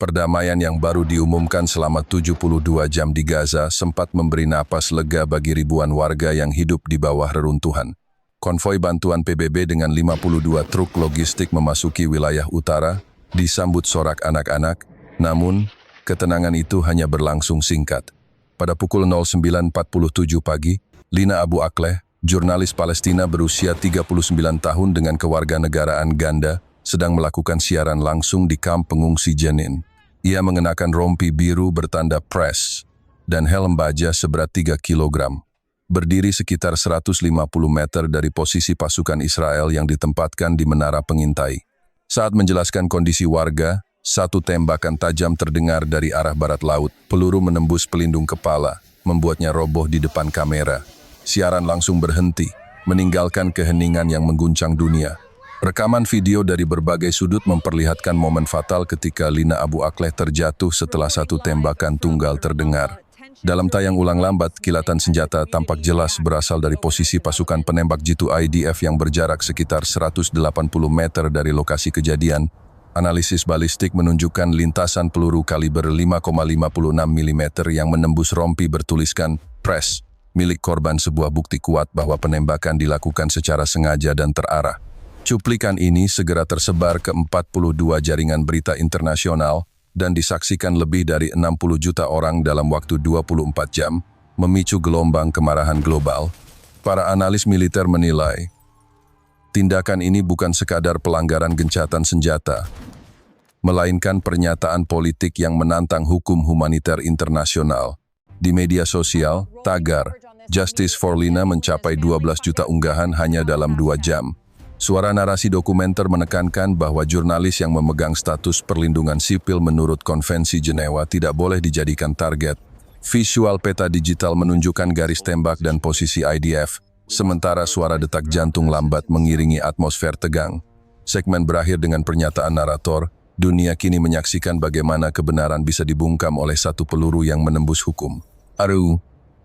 Perdamaian yang baru diumumkan selama 72 jam di Gaza sempat memberi napas lega bagi ribuan warga yang hidup di bawah reruntuhan. Konvoi bantuan PBB dengan 52 truk logistik memasuki wilayah utara, disambut sorak anak-anak, namun ketenangan itu hanya berlangsung singkat. Pada pukul 09.47 pagi, Lina Abu Akleh, jurnalis Palestina berusia 39 tahun dengan kewarganegaraan ganda, sedang melakukan siaran langsung di kamp pengungsi Jenin. Ia mengenakan rompi biru bertanda press dan helm baja seberat 3 kg. Berdiri sekitar 150 meter dari posisi pasukan Israel yang ditempatkan di menara pengintai. Saat menjelaskan kondisi warga, satu tembakan tajam terdengar dari arah barat laut. Peluru menembus pelindung kepala, membuatnya roboh di depan kamera. Siaran langsung berhenti, meninggalkan keheningan yang mengguncang dunia. Rekaman video dari berbagai sudut memperlihatkan momen fatal ketika Lina Abu Akleh terjatuh setelah satu tembakan tunggal terdengar. Dalam tayang ulang lambat, kilatan senjata tampak jelas berasal dari posisi pasukan penembak Jitu IDF yang berjarak sekitar 180 meter dari lokasi kejadian. Analisis balistik menunjukkan lintasan peluru kaliber 5,56 mm yang menembus rompi bertuliskan "Press" milik korban, sebuah bukti kuat bahwa penembakan dilakukan secara sengaja dan terarah. Cuplikan ini segera tersebar ke 42 jaringan berita internasional dan disaksikan lebih dari 60 juta orang dalam waktu 24 jam, memicu gelombang kemarahan global. Para analis militer menilai, tindakan ini bukan sekadar pelanggaran gencatan senjata, melainkan pernyataan politik yang menantang hukum humaniter internasional. Di media sosial, tagar "Justice for Lina" mencapai 12 juta unggahan hanya dalam 2 jam. Suara narasi dokumenter menekankan bahwa jurnalis yang memegang status perlindungan sipil menurut Konvensi Jenewa tidak boleh dijadikan target. Visual peta digital menunjukkan garis tembak dan posisi IDF, sementara suara detak jantung lambat mengiringi atmosfer tegang. Segmen berakhir dengan pernyataan narator, dunia kini menyaksikan bagaimana kebenaran bisa dibungkam oleh satu peluru yang menembus hukum.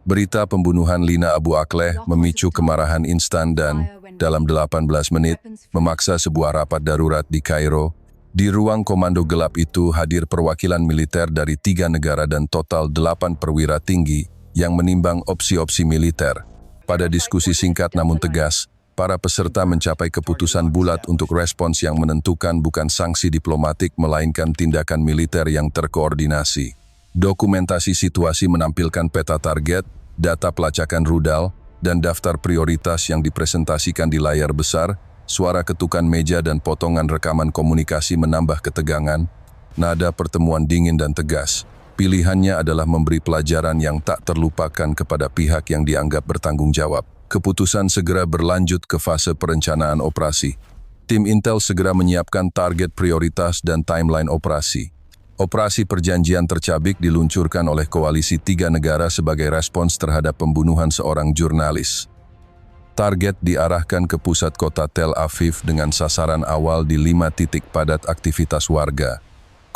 Berita pembunuhan Lina Abu Akleh memicu kemarahan instan dan, dalam 18 menit, memaksa sebuah rapat darurat di Kairo. Di ruang komando gelap itu hadir perwakilan militer dari 3 negara dan total 8 perwira tinggi yang menimbang opsi-opsi militer. Pada diskusi singkat namun tegas, para peserta mencapai keputusan bulat untuk respons yang menentukan bukan sanksi diplomatik melainkan tindakan militer yang terkoordinasi. Dokumentasi situasi menampilkan peta target, data pelacakan rudal, dan daftar prioritas yang dipresentasikan di layar besar. Suara ketukan meja dan potongan rekaman komunikasi menambah ketegangan. Nada pertemuan dingin dan tegas. Pilihannya adalah memberi pelajaran yang tak terlupakan kepada pihak yang dianggap bertanggung jawab. Keputusan segera berlanjut ke fase perencanaan operasi. Tim Intel segera menyiapkan target prioritas dan timeline operasi. Operasi Perjanjian Tercabik diluncurkan oleh koalisi 3 negara sebagai respons terhadap pembunuhan seorang jurnalis. Target diarahkan ke pusat kota Tel Aviv dengan sasaran awal di 5 titik padat aktivitas warga.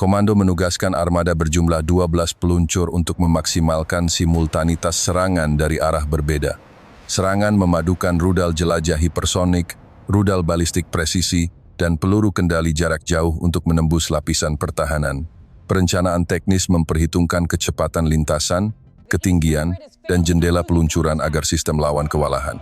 Komando menugaskan armada berjumlah 12 peluncur untuk memaksimalkan simultanitas serangan dari arah berbeda. Serangan memadukan rudal jelajah hipersonik, rudal balistik presisi, dan peluru kendali jarak jauh untuk menembus lapisan pertahanan. Perencanaan teknis memperhitungkan kecepatan lintasan, ketinggian, dan jendela peluncuran agar sistem lawan kewalahan.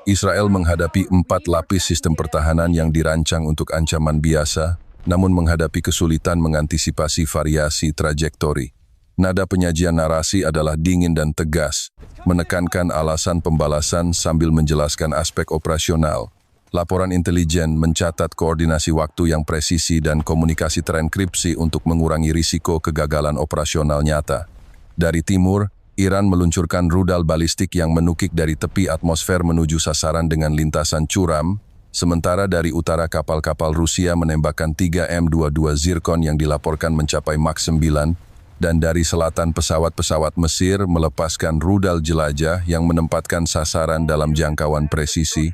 Israel menghadapi 4 lapis sistem pertahanan yang dirancang untuk ancaman biasa, namun menghadapi kesulitan mengantisipasi variasi trajektori. Nada penyajian narasi adalah dingin dan tegas, menekankan alasan pembalasan sambil menjelaskan aspek operasional. Laporan intelijen mencatat koordinasi waktu yang presisi dan komunikasi terenkripsi untuk mengurangi risiko kegagalan operasional nyata. Dari timur, Iran meluncurkan rudal balistik yang menukik dari tepi atmosfer menuju sasaran dengan lintasan curam, sementara dari utara kapal-kapal Rusia menembakkan 3 M22 Zircon yang dilaporkan mencapai Mach 9, dan dari selatan pesawat-pesawat Mesir melepaskan rudal jelajah yang menempatkan sasaran dalam jangkauan presisi.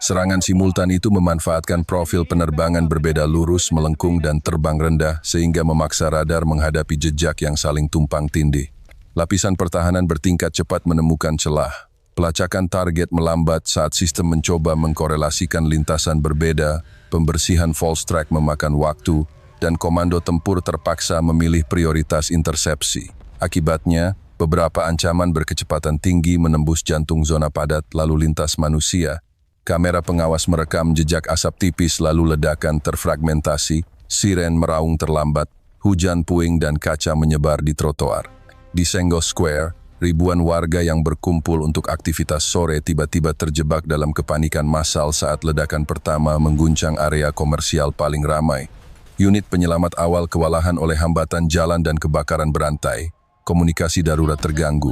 Serangan simultan itu memanfaatkan profil penerbangan berbeda lurus, melengkung, dan terbang rendah sehingga memaksa radar menghadapi jejak yang saling tumpang tindih. Lapisan pertahanan bertingkat cepat menemukan celah. Pelacakan target melambat saat sistem mencoba mengkorelasikan lintasan berbeda, pembersihan false track memakan waktu, dan komando tempur terpaksa memilih prioritas intersepsi. Akibatnya, beberapa ancaman berkecepatan tinggi menembus jantung zona padat lalu lintas manusia. Kamera pengawas merekam jejak asap tipis lalu ledakan terfragmentasi, siren meraung terlambat, hujan puing dan kaca menyebar di trotoar. Di Senggo Square, ribuan warga yang berkumpul untuk aktivitas sore tiba-tiba terjebak dalam kepanikan massal saat ledakan pertama mengguncang area komersial paling ramai. Unit penyelamat awal kewalahan oleh hambatan jalan dan kebakaran berantai. Komunikasi darurat terganggu.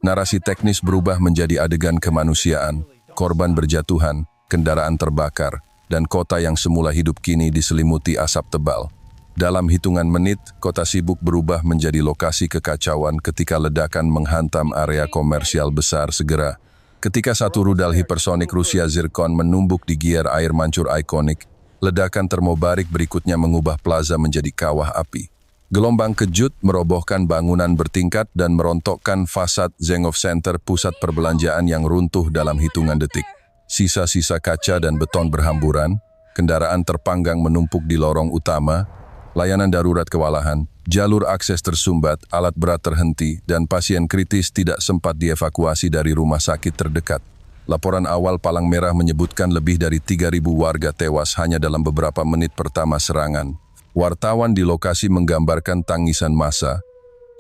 Narasi teknis berubah menjadi adegan kemanusiaan. Korban berjatuhan, kendaraan terbakar, dan kota yang semula hidup kini diselimuti asap tebal. Dalam hitungan menit, kota sibuk berubah menjadi lokasi kekacauan ketika ledakan menghantam area komersial besar segera. Ketika satu rudal hipersonik Rusia Zircon menumbuk di gier air mancur ikonik, ledakan termobarik berikutnya mengubah plaza menjadi kawah api. Gelombang kejut merobohkan bangunan bertingkat dan merontokkan fasad Zengov Center, pusat perbelanjaan yang runtuh dalam hitungan detik. Sisa-sisa kaca dan beton berhamburan, kendaraan terpanggang menumpuk di lorong utama, layanan darurat kewalahan, jalur akses tersumbat, alat berat terhenti, dan pasien kritis tidak sempat dievakuasi dari rumah sakit terdekat. Laporan awal Palang Merah menyebutkan lebih dari 3.000 warga tewas hanya dalam beberapa menit pertama serangan. Wartawan di lokasi menggambarkan tangisan massa,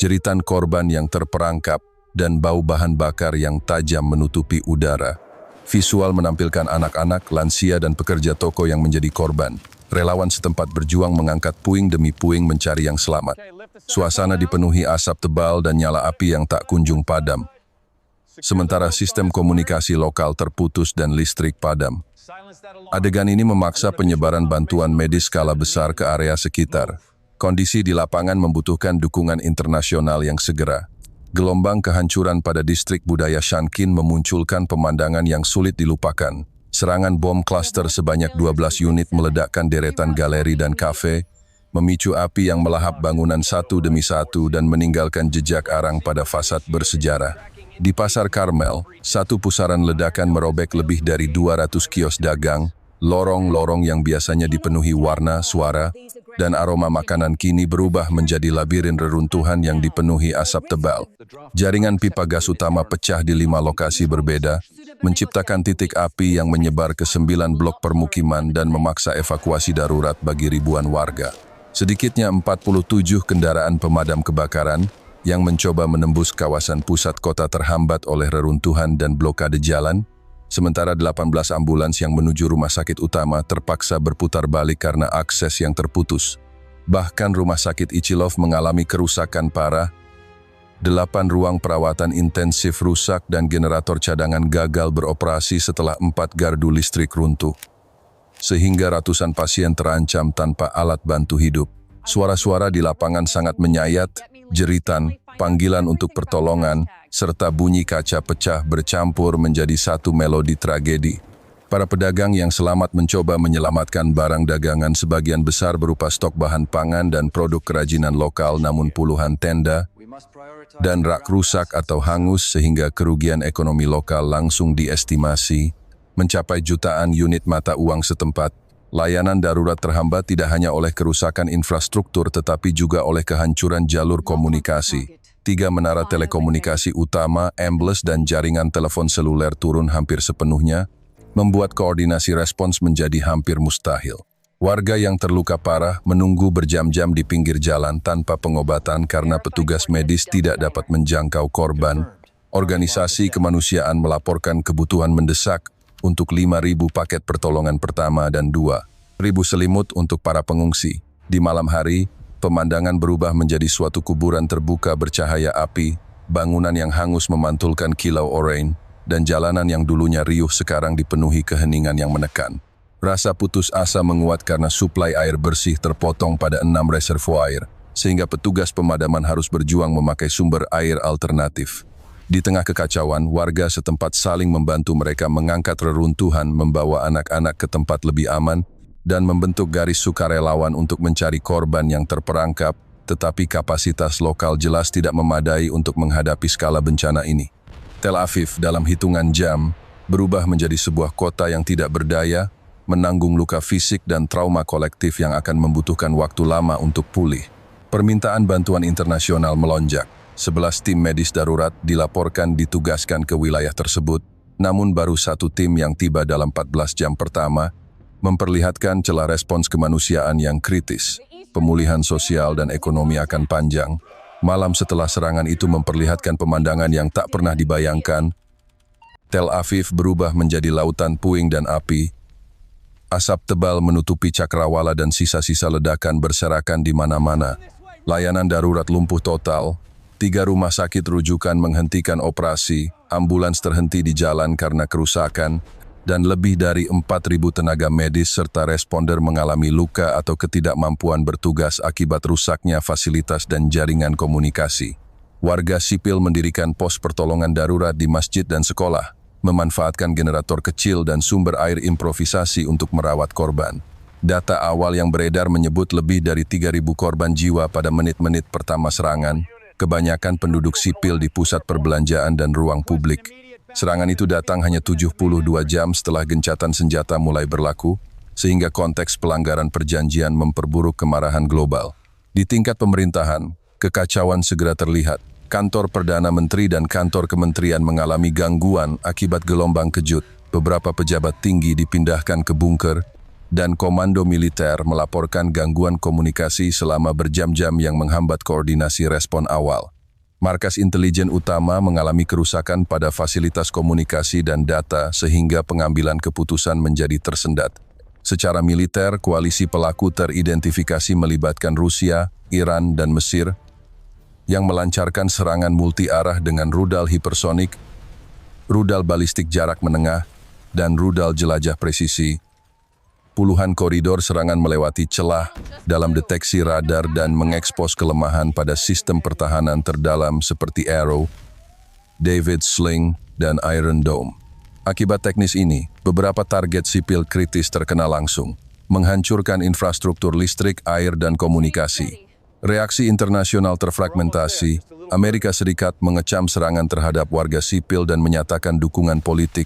jeritan korban yang terperangkap, dan bau bahan bakar yang tajam menutupi udara. Visual menampilkan anak-anak, lansia, dan pekerja toko yang menjadi korban. Relawan setempat berjuang mengangkat puing demi puing mencari yang selamat. Suasana dipenuhi asap tebal dan nyala api yang tak kunjung padam. Sementara sistem komunikasi lokal terputus dan listrik padam. Adegan ini memaksa penyebaran bantuan medis skala besar ke area sekitar. Kondisi di lapangan membutuhkan dukungan internasional yang segera. Gelombang kehancuran pada distrik budaya Shankin memunculkan pemandangan yang sulit dilupakan. Serangan bom klaster sebanyak 12 unit meledakkan deretan galeri dan kafe, memicu api yang melahap bangunan satu demi satu dan meninggalkan jejak arang pada fasad bersejarah. Di Pasar Karmel, satu pusaran ledakan merobek lebih dari 200 kios dagang, lorong-lorong yang biasanya dipenuhi warna, suara, dan aroma makanan kini berubah menjadi labirin reruntuhan yang dipenuhi asap tebal. Jaringan pipa gas utama pecah di 5 lokasi berbeda, menciptakan titik api yang menyebar ke 9 blok permukiman dan memaksa evakuasi darurat bagi ribuan warga. Sedikitnya 47 kendaraan pemadam kebakaran yang mencoba menembus kawasan pusat kota terhambat oleh reruntuhan dan blokade jalan, sementara 18 ambulans yang menuju rumah sakit utama terpaksa berputar balik karena akses yang terputus. Bahkan rumah sakit Ichilov mengalami kerusakan parah, 8 ruang perawatan intensif rusak dan generator cadangan gagal beroperasi setelah 4 gardu listrik runtuh. Sehingga ratusan pasien terancam tanpa alat bantu hidup. Suara-suara di lapangan sangat menyayat, jeritan, panggilan untuk pertolongan, serta bunyi kaca pecah bercampur menjadi satu melodi tragedi. Para pedagang yang selamat mencoba menyelamatkan barang dagangan sebagian besar berupa stok bahan pangan dan produk kerajinan lokal, namun puluhan tenda dan rak rusak atau hangus sehingga kerugian ekonomi lokal langsung diestimasi mencapai jutaan unit mata uang setempat. Layanan darurat terhambat tidak hanya oleh kerusakan infrastruktur tetapi juga oleh kehancuran jalur komunikasi. 3 menara telekomunikasi utama, ambles dan jaringan telepon seluler turun hampir sepenuhnya, membuat koordinasi respons menjadi hampir mustahil. Warga yang terluka parah menunggu berjam-jam di pinggir jalan tanpa pengobatan karena petugas medis tidak dapat menjangkau korban. Organisasi kemanusiaan melaporkan kebutuhan mendesak untuk 5.000 paket pertolongan pertama dan 2.000 selimut untuk para pengungsi. Di malam hari, pemandangan berubah menjadi suatu kuburan terbuka bercahaya api, bangunan yang hangus memantulkan kilau oranye, dan jalanan yang dulunya riuh sekarang dipenuhi keheningan yang menekan. Rasa putus asa menguat karena suplai air bersih terpotong pada 6 reservoir, sehingga petugas pemadaman harus berjuang memakai sumber air alternatif. Di tengah kekacauan, warga setempat saling membantu mereka mengangkat reruntuhan, membawa anak-anak ke tempat lebih aman, dan membentuk garis sukarelawan untuk mencari korban yang terperangkap, tetapi kapasitas lokal jelas tidak memadai untuk menghadapi skala bencana ini. Tel Aviv dalam hitungan jam berubah menjadi sebuah kota yang tidak berdaya, menanggung luka fisik dan trauma kolektif yang akan membutuhkan waktu lama untuk pulih. Permintaan bantuan internasional melonjak. 11 tim medis darurat dilaporkan ditugaskan ke wilayah tersebut, namun baru satu tim yang tiba dalam 14 jam pertama memperlihatkan celah respons kemanusiaan yang kritis. Pemulihan sosial dan ekonomi akan panjang. Malam setelah serangan itu memperlihatkan pemandangan yang tak pernah dibayangkan. Tel Aviv berubah menjadi lautan puing dan api. Asap tebal menutupi cakrawala dan sisa-sisa ledakan berserakan di mana-mana. Layanan darurat lumpuh total. 3 rumah sakit rujukan menghentikan operasi, ambulans terhenti di jalan karena kerusakan, dan lebih dari 4.000 tenaga medis serta responder mengalami luka atau ketidakmampuan bertugas akibat rusaknya fasilitas dan jaringan komunikasi. Warga sipil mendirikan pos pertolongan darurat di masjid dan sekolah, memanfaatkan generator kecil dan sumber air improvisasi untuk merawat korban. Data awal yang beredar menyebut lebih dari 3.000 korban jiwa pada menit-menit pertama serangan, kebanyakan penduduk sipil di pusat perbelanjaan dan ruang publik. Serangan itu datang hanya 72 jam setelah gencatan senjata mulai berlaku, sehingga konteks pelanggaran perjanjian memperburuk kemarahan global. Di tingkat pemerintahan, kekacauan segera terlihat. Kantor Perdana Menteri dan kantor kementerian mengalami gangguan akibat gelombang kejut. Beberapa pejabat tinggi dipindahkan ke bunker, dan komando militer melaporkan gangguan komunikasi selama berjam-jam yang menghambat koordinasi respon awal. Markas intelijen utama mengalami kerusakan pada fasilitas komunikasi dan data sehingga pengambilan keputusan menjadi tersendat. Secara militer, koalisi pelaku teridentifikasi melibatkan Rusia, Iran, dan Mesir yang melancarkan serangan multi-arah dengan rudal hipersonik, rudal balistik jarak menengah, dan rudal jelajah presisi. Puluhan koridor serangan melewati celah dalam deteksi radar dan mengekspos kelemahan pada sistem pertahanan terdalam seperti Arrow, David Sling, dan Iron Dome. Akibat teknis ini, beberapa target sipil kritis terkena langsung, menghancurkan infrastruktur listrik, air, dan komunikasi. Reaksi internasional terfragmentasi. Amerika Serikat mengecam serangan terhadap warga sipil dan menyatakan dukungan politik,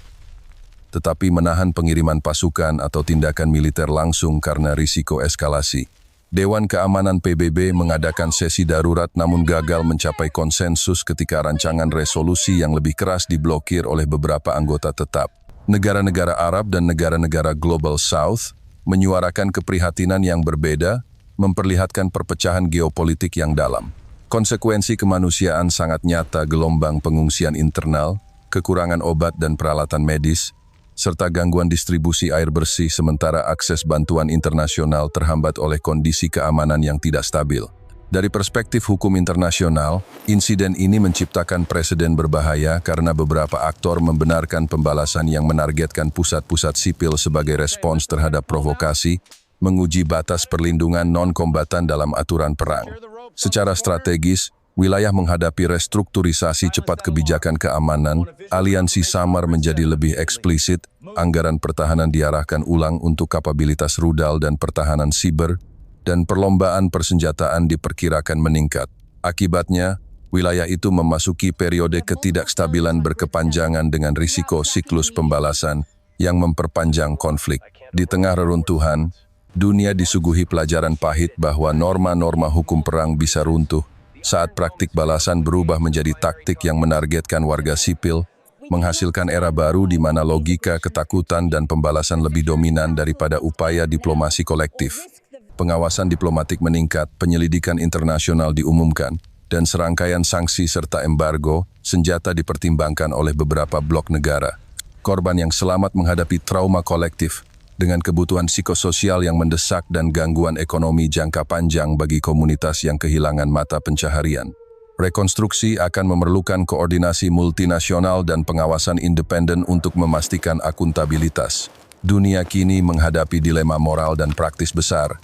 tetapi menahan pengiriman pasukan atau tindakan militer langsung karena risiko eskalasi. Dewan Keamanan PBB mengadakan sesi darurat namun gagal mencapai konsensus ketika rancangan resolusi yang lebih keras diblokir oleh beberapa anggota tetap. Negara-negara Arab dan negara-negara Global South menyuarakan keprihatinan yang berbeda, memperlihatkan perpecahan geopolitik yang dalam. Konsekuensi kemanusiaan sangat nyata: gelombang pengungsian internal, kekurangan obat dan peralatan medis, serta gangguan distribusi air bersih sementara akses bantuan internasional terhambat oleh kondisi keamanan yang tidak stabil. Dari perspektif hukum internasional, insiden ini menciptakan preseden berbahaya karena beberapa aktor membenarkan pembalasan yang menargetkan pusat-pusat sipil sebagai respons terhadap provokasi, menguji batas perlindungan non-kombatan dalam aturan perang. Secara strategis, wilayah menghadapi restrukturisasi cepat kebijakan keamanan, aliansi samar menjadi lebih eksplisit, anggaran pertahanan diarahkan ulang untuk kapabilitas rudal dan pertahanan siber, dan perlombaan persenjataan diperkirakan meningkat. Akibatnya, wilayah itu memasuki periode ketidakstabilan berkepanjangan dengan risiko siklus pembalasan yang memperpanjang konflik. Di tengah reruntuhan, dunia disuguhi pelajaran pahit bahwa norma-norma hukum perang bisa runtuh saat praktik balasan berubah menjadi taktik yang menargetkan warga sipil, menghasilkan era baru di mana logika, ketakutan, dan pembalasan lebih dominan daripada upaya diplomasi kolektif. Pengawasan diplomatik meningkat, penyelidikan internasional diumumkan, dan serangkaian sanksi serta embargo senjata dipertimbangkan oleh beberapa blok negara. Korban yang selamat menghadapi trauma kolektif, dengan kebutuhan psikososial yang mendesak dan gangguan ekonomi jangka panjang bagi komunitas yang kehilangan mata pencaharian. Rekonstruksi akan memerlukan koordinasi multinasional dan pengawasan independen untuk memastikan akuntabilitas. Dunia kini menghadapi dilema moral dan praktis besar,